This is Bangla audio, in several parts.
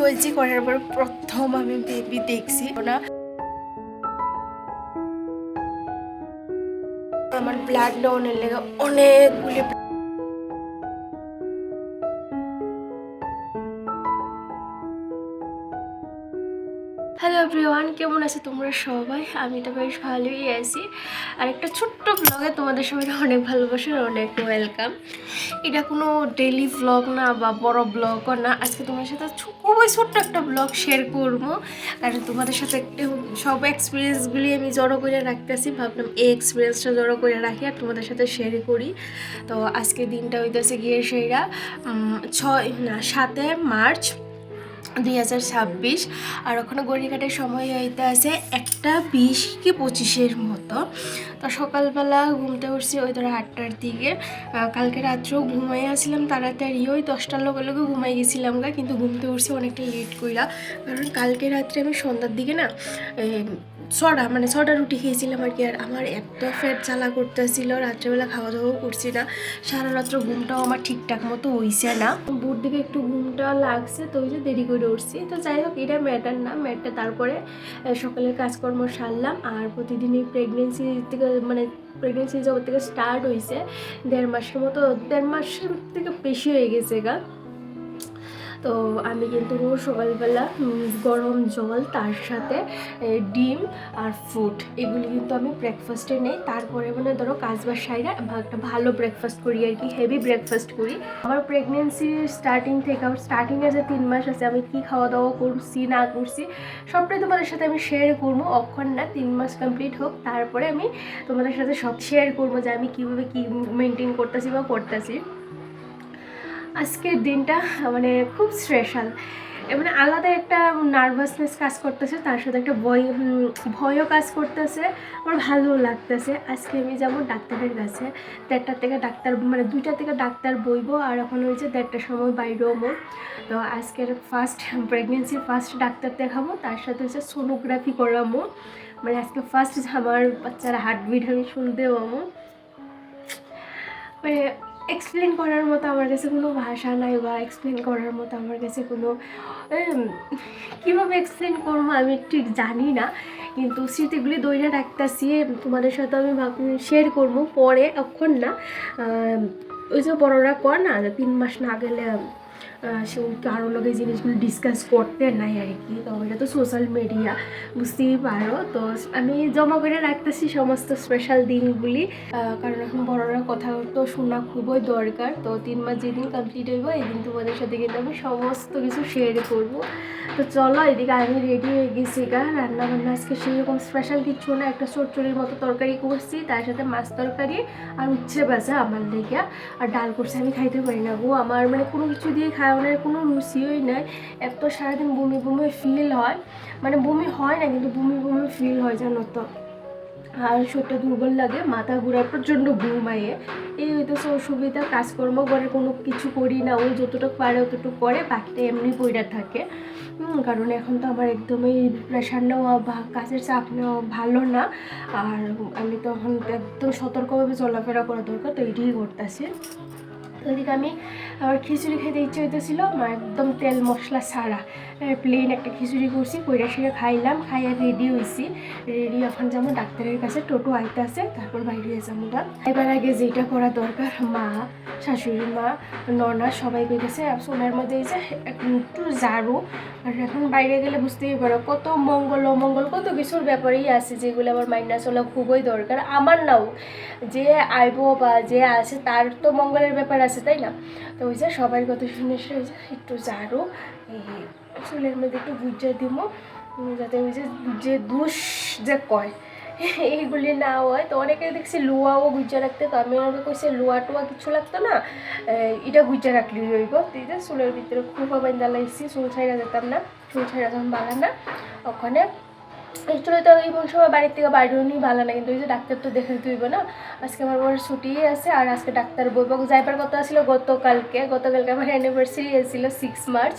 হয়েছি করার পর প্রথম আমি বেবি দেখছি না, আমার ব্লাড ডাউনের লেগে অনেকগুলি। হ্যালো এভরিওয়ান, কেমন আছে তোমরা সবাই? আমি তো বেশ ভালোই আছি। আর একটা ছোট্ট ব্লগে তোমাদের সবাই অনেক ভালোবাসার অনেক ওয়েলকাম। এটা কোনো ডেইলি ব্লগ না বা বড় ব্লগও না। আজকে তোমার সাথে খুবই ছোট্ট একটা ব্লগ শেয়ার করবো, কারণ তোমাদের সাথে একটু সব এক্সপিরিয়েন্সগুলি আমি জড়ো করে রাখতেছি। ভাবলাম এই এক্সপিরিয়েন্সটা জড়ো করে রাখি আর তোমাদের সাথে শেয়ার করি। তো আজকে দিনটা হইতেছে গিয়ে সেইরা 7 মার্চ 2026। আর ওখানে গড়িঘাটের সময় হইতে আছে 1:20 কি 25-এর মতো। তো সকালবেলা ঘুমতে উঠছি ওই ধরো 8টার দিকে। কালকে রাত্রেও ঘুমাই আসছিলাম তাড়াতাড়ি, ওই 10টার লগে লগে ঘুমাই গেছিলাম গা, কিন্তু ঘুমতে উঠছি অনেকটা লেট কইরা। কারণ কালকে রাত্রে আমি সন্ধ্যার দিকে না ছটা রুটি খেয়েছিলাম আর কি। আর আমার এত ফ্যাট জ্বালা করতেছিল, রাত্রেবেলা খাওয়া দাওয়াও করছি না, সারা রাত্র ঘুমটাও আমার ঠিকঠাক মতো হইছে না। ভোর দিকে একটু ঘুমটা লাগছে, তো ওই যে দেরি করে উঠছি। তো যাই হোক, এটা ম্যাটার না, ম্যাটার তারপরে সকালের কাজকর্ম সারলাম। আর প্রতিদিনই প্রেগনেন্সি জগৎ থেকে স্টার্ট হয়েছে 1.5 মাসের মতো, 1.5 মাসের থেকে বেশি হয়ে গেছে গা। তো আমি কিন্তু রোজ সকালবেলা গরম জল, তার সাথে ডিম আর ফ্রুট, এগুলি কিন্তু আমি ব্রেকফাস্টে নেই। তারপরে মানে ধরো কাজবাজ সাইরা একটা ভালো ব্রেকফাস্ট করি আর কি, হেভি ব্রেকফাস্ট করি। আমার প্রেগনেন্সি স্টার্টিং থেকে, আমার স্টার্টিংয়ে যে 3 মাস আছে আমি কি খাওয়া দাওয়া করছি না করছি সবটাই তোমাদের সাথে আমি শেয়ার করবো। অক্ষণ না, 3 মাস কমপ্লিট হোক, তারপরে আমি তোমাদের সাথে সব শেয়ার করবো যে আমি কীভাবে কী মেনটেন করতেছি বা করতেছি। আজকের দিনটা মানে খুব স্পেশাল, মানে আলাদা একটা নার্ভাসনেস কাজ করতেছে, তার সাথে একটা ভয়ও কাজ করতেছে, আমার ভালো লাগতেছে। আজকে আমি যাবো ডাক্তারের কাছে 1:30 থেকে ডাক্তার, মানে 2টা থেকে ডাক্তার বইবো, আর এখন হয়েছে 1:30টার সময় বাইরেও মো। তো আজকের প্রেগনেন্সির ফার্স্ট ডাক্তার দেখাবো, তার সাথে হচ্ছে সোনোগ্রাফি করাবো। মানে আজকে ফার্স্ট আমার বাচ্চার হার্টবিট আমি শুনতে পাবো। মানে এক্সপ্লেন করার মতো আমার কাছে কোনো ভাষা নাই, বা এক্সপ্লেন করার মতো আমার কাছে কোনো কীভাবে এক্সপ্লেন করবো আমি ঠিক জানি না। কিন্তু স্মৃতিগুলি দইরা রাখতেছি, তোমাদের সাথে আমি শেয়ার করবো পরে, এখন না। ওই যে বড়রা কর না, 3 মাস না গেলে সে কারোর লোকের জিনিসগুলো ডিসকাস করতে নাই আর কি। তো এটা তো সোশ্যাল মিডিয়া, বুঝতেই পারো। তো আমি জমা করে রাখতেছি সমস্ত স্পেশাল দিনগুলি, কারণ এখন বড়রা কথা তো শোনা খুবই দরকার। তো 3 মাস যেদিন কমপ্লিট হইব এই দিন তোমাদের সাথে কিন্তু আমি সমস্ত কিছু শেয়ার করবো। তো চলো, এদিকে আমি রেডি হয়ে গেছি গা। রান্নাবান্না আজকে সেরকম স্পেশাল কিছু না, একটা চচ্চড়ির মতো তরকারি করছি, তার সাথে মাছ তরকারি আর উচ্ছে ভাজা আমার লেগে, আর ডাল করছে। আমি খাইতে পারি না গো, আমার মানে কোনো কিছু দিয়ে খাওয়ানোর কোনো রুচিই নাই। এত সারাদিন বমি বমি ফিল হয়, মানে বমি হয় না কিন্তু বমি বমি ফিল হয় জানো তো। আর শরীরটা দুর্বল লাগে, মাথা ঘুরার প্রচণ্ড ঘুমাইয়ে, এই হইতেছে অসুবিধা। কাজকর্ম করে কোনো কিছু করি না, ওই যতটুকু পারে অতটুকু করে, বাকিটা এমনি পইড়া থাকে। কারণ এখন তো আমার একদমই প্রেশার নেওয়া বা কাজের চাপ নেওয়া ভালো না। আর আমি তখন একদম সতর্কভাবে চলাফেরা করা দরকার, তো এটাই করতেছি। তো এদিকে আমি আবার খিচুড়ি খেতে ইচ্ছে হইতেছিল, আমার একদম তেল মশলা ছাড়া প্লেন একটা খিচুড়ি করছি, কইরা সেরে খাইলাম। খাইয়া রেডি হয়েছি, রেডি এখন যাবো ডাক্তারের কাছে, টোটো আইতে আছে, তারপর বাইরে যাবো গা। এবার আগে যেটা করা দরকার, মা, শাশুড়ি মা, ননা সবাই কইতেছে সোনার মধ্যে এই যে একটু ঝাড়ু। আর এখন বাইরে গেলে বুঝতেই পারো কত মঙ্গল অমঙ্গল কত কিছুর ব্যাপারেই আছে, যেগুলো আমার মাইন্ড চলা খুবই দরকার। আমার নাও, যে আইব বা যে আছে তার তো মঙ্গলের ব্যাপার আছে, তাই না? তো ওই যে সবার কথা শুনে ওই যে একটু ঝাড়ু, চুলের মধ্যে একটু গুজ্জা দিব, যাতে ওই যে দুষ যে কয় এইগুলি না হয়। তো অনেকে দেখছি লুয়াও গুজ্জা রাখতে, তো আমি ওনাকে কইছি লুয়া টুয়া কিছু লাগতো না, এটা গুজ্জা রাখলেই হইব। তো এই যে চুলের ভিতরে খুব বাইন্দা লাগছি, চুল ছাইড়া যেতাম না, চুল ছাইড়া যখন বালা না ওখানে অ্যাকচুয়ালি তো এমন সময় বাড়ির থেকে বাইরেও নিয়ে ভালো না, কিন্তু ওই যে ডাক্তার তো দেখে তুইব না। আজকে আমার বড় ছুটি আছে, আর আজকে ডাক্তার বইব যাইবার কথা ছিল গতকালকে আমার অ্যানিভার্সারি ছিল 6 মার্চ।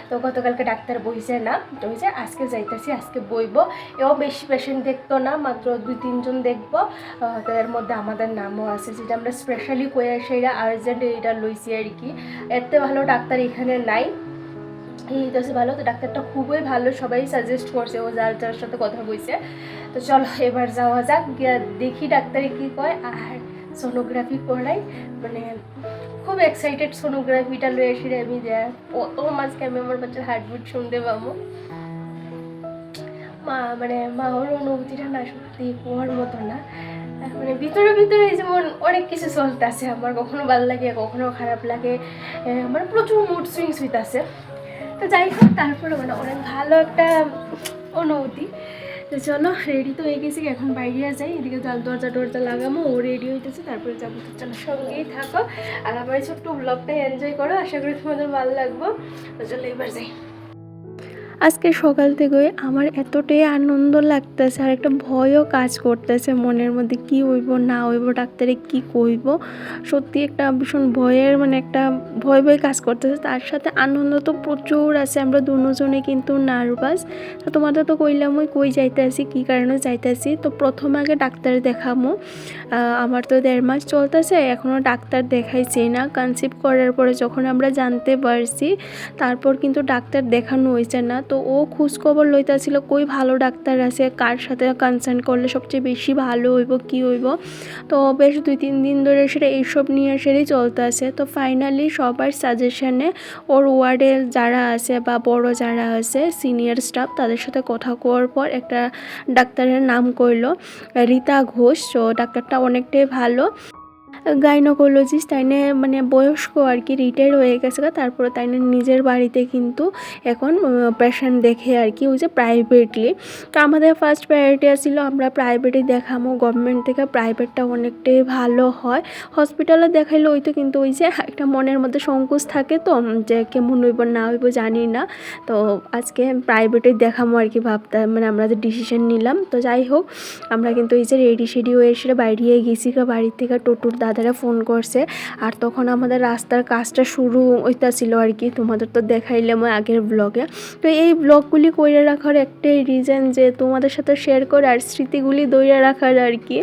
তো গতকালকে ডাক্তার বইছে না, তো ওই যে আজকে যাইতেছি, আজকে বইব। এও বেশি পেশেন্ট দেখতো না, মাত্র 2-3 জন দেখবো। তো এর মধ্যে আমাদের নামও আছে, যেটা আমরা স্পেশালি কয়ে সেটা আর্জেন্ট এটা লইছি আর কি। এতে ভালো ডাক্তার এখানে নাই। এই হইতেছে ভালো। তো ডাক্তারটা খুবই ভালো, সবাই সাজেস্ট করছে, ও যার যার সাথে কথা বলছে। তো চলো এবার যাওয়া যাক, গিয়া দেখি ডাক্তারে কী কয়, আর সোনোগ্রাফি করাই। মানে খুব এক্সাইটেড সোনোগ্রাফিটা লয়ে এসে আমি যে প্রথম আজকে আমি আমার বাচ্চার হার্টবিট শুনতে পাবো। মানে মার অনুভূতিটা না সত্যি হওয়ার মতো না। মানে ভিতরে ভিতরে যেমন অনেক কিছু চলতেছে আমার, কখনো ভালো লাগে কখনো খারাপ লাগে, মানে প্রচুর মুড সুইংস হইতেছে। তো যাই হোক, তারপরে মানে অনেক ভালো একটা অনুভূতি। তো চলো রেডি তো হয়ে গেছি, এখন বাইরে যাই। এদিকে দরজা টরজা লাগামো, ও রেডি হইতেছে, তারপরে যাবো। তো চলো সঙ্গেই থাকো আর আমার ছোট্ট ব্লগটা এনজয় করো, আশা করি তোমাদের ভালো লাগবো। তো চলো এবার যাই। আজকে সকাল থেকে আমার এতটাই আনন্দ লাগতেছে আর একটা ভয়ও কাজ করতেছে মনের মধ্যে, কি হইব না হইব, ডাক্তারে কি কইব। সত্যি একটা ভীষণ ভয়ের মানে একটা ভয় ভয় কাজ করতেছে, তার সাথে আনন্দ তো প্রচুর আছে। আমরা দুজনে কিন্তু নার্ভাস। তো তোমাদের তো কইলাম ওই কই যাইতেছি, কী কারণে যাইতেছি। তো প্রথম আগে ডাক্তার দেখামো। আমার তো 1.5 মাস চলতেছে, এখনও ডাক্তার দেখাইছি না। কনসিভ করার পরে যখন আমরা জানতে পারছি, তারপর কিন্তু ডাক্তার দেখানো হয়েছে না। তো ও খোঁজখবর লইতেছিল কই ভালো ডাক্তার আছে, কার সাথে কনসাল্ট করলে সবচেয়ে বেশি ভালো হইব, কি হইব। তো বেশ 2-3 দিন ধরে সেটা এইসব নিয়ে সেটাই চলতে আছে। তো ফাইনালি সবার সাজেশনে ওর ওয়ার্ডে যারা আছে বা বড় যারা আছে সিনিয়র স্টাফ, তাদের সাথে কথা কওয়ার পর একটা ডাক্তারের নাম করলো রীতা ঘোষ। তো ডাক্তারটা অনেকটাই ভালো, গাইনোকোলজিস্ট। তাইনে মানে বয়স্ক আর কি, রিটায়ার হয়ে গেছে। তারপরে তাইনে নিজের বাড়িতে কিন্তু এখন পেশেন্ট দেখে আর কি, ওই যে প্রাইভেটলি। তো আমাদের ফার্স্ট প্রায়োরিটি ছিল আমরা প্রাইভেটে দেখামো, গভর্নমেন্ট থেকে প্রাইভেটটা অনেকটাই ভালো হয়। হসপিটালে দেখাইলে ওই তো কিন্তু ওই যে একটা মনের মধ্যে সংকোচ থাকে, তো যে কেমন হইব না হইব জানি না। তো আজকে প্রাইভেটে দেখামো আর কি ভাবতাম, মানে আমরা যে ডিসিশন নিলাম। তো যাই হোক, আমরা কিন্তু এই যে রেডি সেডি হয়ে এসে বাইরে গেছি, বাড়ির থেকে টোটোর দাদারা ফোন করছে। আর তখন আমাদের রাস্তার কাজটা শুরু হইতাছিল আর কি, তোমাদের তো দেখাইলাম আগের ব্লগে। তো এই ব্লগগুলি কইরা রাখার একটাই রিজন যে তোমাদের সাথে শেয়ার করে আর স্মৃতিগুলি দইরা রাখার আর কি।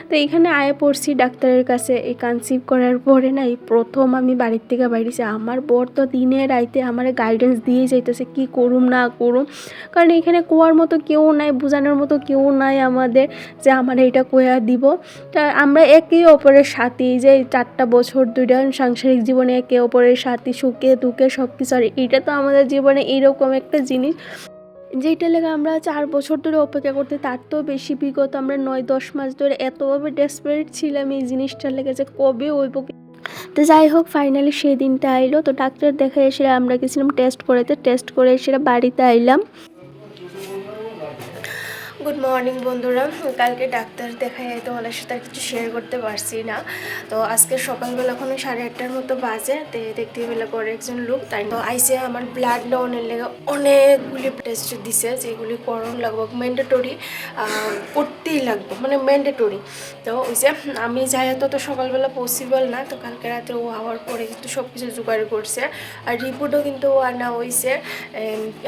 তো এখানে আয়ে পড়ছি ডাক্তারের কাছে। এই কনসিভ করার পরে না এই প্রথম আমি বাড়ির থেকে বাইরেছি। আমার বর তো দিনে রাইতে আমার গাইডেন্স দিয়ে যাইতেছে কি করুম না করুম, কারণ এখানে কোয়ার মতো কেউ নাই, বোঝানোর মতো কেউ নাই আমাদের যে আমার এটা কয়া দিব। তা আমরা একে অপরের সাথী, যে 4টা বছর 2টা সাংসারিক জীবনে একে অপরের সাথী, সুখে দুঃখে সব কিছু। আর এইটা তো আমাদের জীবনে এইরকম একটা জিনিস যেটা লেগে আমরা 4 বছর ধরে অপেক্ষা করতে, তার তো বেশি বিগত আমরা 9-10 মাস ধরে এতভাবে ডেসপারেট ছিলাম এই জিনিসটার লেগে যে কবে হইব। তো যাই হোক, ফাইনালি সেই দিনটা আইলো। তো ডাক্তার দেখে এসে আমরা গেছিলাম টেস্ট করাতে, টেস্ট করে এসে বাড়িতে আইলাম। গুড মর্নিং বন্ধুরা। কালকে ডাক্তার দেখাই তোমাদের সাথে আর কিছু শেয়ার করতে পারছি না। তো আজকে সকালবেলা এখন 8:30টার মতো বাজে। তো দেখতে পেলে পরে একজন লোক তাই তো আইসে আমার ব্লাড ডাউনের লেগে অনেকগুলি টেস্ট দিছে, যেগুলি করণ লাগবো, ম্যান্ডেটরি করতেই লাগবো, মানে ম্যান্ডেটরি। তো ওই যে আমি যাই তো সকালবেলা পসিবল না। তো কালকে রাতে ও হওয়ার পরে কিন্তু সব কিছু জোগাড় করছে। আর রিপোর্টও কিন্তু আনা হয়েছে,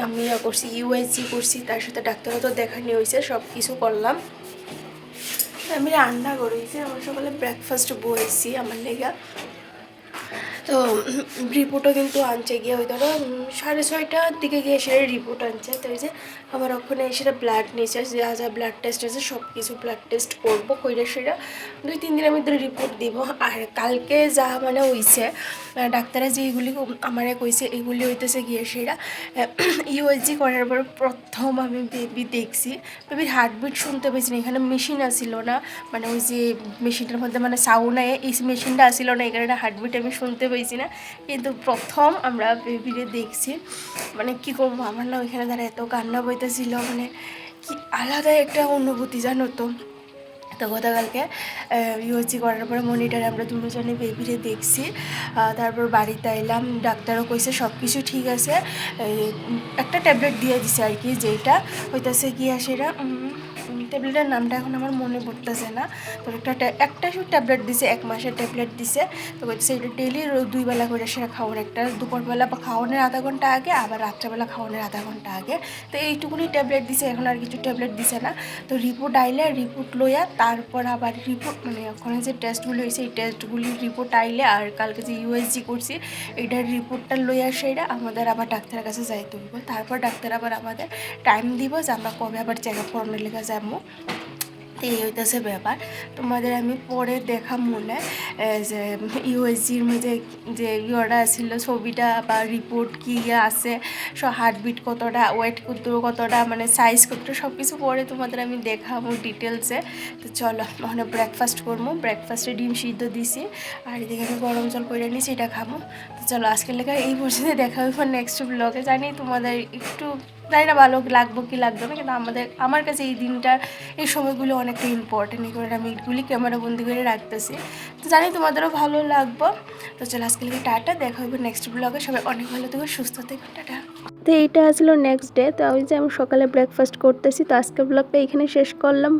আমি করছি ইউএসজি করছি, তার সাথে ডাক্তারও তো দেখানি হয়েছে, সব কিছু করলাম। আমি রান্না করেছি, আমার সকালে ব্রেকফাস্ট বয়েছি আমার লেগা। তো রিপোর্টও কিন্তু আনছে গিয়ে ওই ধরো 6:30টার দিকে গিয়ে সেটা রিপোর্ট আনছে। তো এই যে আমার ওখানে সেটা ব্লাড নিয়েছে, যা যা ব্লাড টেস্ট আছে সব কিছু ব্লাড টেস্ট করবো, কইরা সেটা 2-3 দিনের মধ্যে রিপোর্ট দিব। আর কালকে যা মানে হইছে ডাক্তারে যেগুলি আমারে কইছে এগুলি হইতেছে গিয়ে সেটা ইউএসজি করার পর প্রথম আমি বেবি দেখছি। বেবির হার্টবিট শুনতে পেয়েছি না, এখানে মেশিন আসিল না, মানে ওই যে মেশিনটার মধ্যে মানে সাউন্ড আয়, এই মেশিনটা আসিল না, এই কারণে হার্টবিট আমি শুনতে পেয়েছি না। কিন্তু প্রথম আমরা বেবিরে দেখছি, মানে কী করবো, আমার না ওইখানে তারা এত কান্না বইতেছিল, মানে কি আলাদা একটা অনুভূতি জানো তো। তো গতকালকে ইউএসজি করার পরে মনিটারে আমরা দুজনে বেবিরে দেখছি। তারপর বাড়িতে এলাম, ডাক্তারও কইছে সব কিছু ঠিক আছে। একটা ট্যাবলেট দিয়ে দিছে আর কি, যেটা হইতেছে গিয়া সেটা ট্যাবলেটের নামটা এখন আমার মনে পড়তেছে না। তো একটা শুধু ট্যাবলেট দিছে, 1 মাসের ট্যাবলেট দিছে। তো বলছে এটা ডেইলি 2 বেলা করে সেটা খাওয়ার, একটা দুপুরবেলা বা খাওয়ানোর আধা ঘন্টা আগে, আবার রাত্রেবেলা খাওয়ানোর আধা ঘন্টা আগে। তো এইটুকুনি ট্যাবলেট দিছে, এখন আর কিছু ট্যাবলেট দিছে না। তো রিপোর্ট আইলে রিপোর্ট লইয়া তারপর আবার রিপোর্ট মানে ওখানে যে টেস্টগুলো হয়েছে এই টেস্টগুলির রিপোর্ট আইলে, আর কালকে যে ইউএসজি করছি এইটার রিপোর্টটা লইয়া সেটা আমাদের আবার ডাক্তারের কাছে যাইতে হইব। তারপর ডাক্তার আবার আমাদের টাইম দিব যে আমরা কবে আবার চেক আপ করানোর লেগে যাবো। তো এই হইতেছে ব্যাপার। তোমাদের আমি পরে দেখা মনে যে ইউএসজির মধ্যে যে ইয়েটা ছিল ছবিটা বা রিপোর্ট কী আছে, সব হার্টবিট কতটা, ওয়েট কতটা, মানে সাইজ কতটা, সব কিছু পরে তোমাদের আমি দেখাবো ডিটেলসে। তো চলো ওখানে ব্রেকফাস্ট করবো। ব্রেকফাস্টে ডিম সিদ্ধ দিছি, আর এদিকে আমি গরম জল করে নিয়েছি, এটা খাবো। তো চলো আজকের লেখা এই পর্যন্ত, দেখা হবে নেক্সট ব্লগে। জানি তোমাদের একটু জানি না ভালো লাগবো কি লাগবে না, কিন্তু আমার কাছে এই দিনটা, এই সময়গুলো অনেকটা ইম্পর্টেন্ট, এই কারণে আমি এগুলি ক্যামেরা বন্দি করে রাখতেছি। তো জানি তোমাদেরও ভালো লাগবো। তো চলো আজকে লেগে টাটা, দেখা হবে নেক্সট ব্লগে। সবাই অনেক ভালো থেকো, সুস্থ থেকো, টাটা। তো এইটা আসলো নেক্সট ডে। তো ওই যে আমি সকালে ব্রেকফাস্ট করতেছি। তো আজকের ব্লগটা এখানে শেষ করলাম।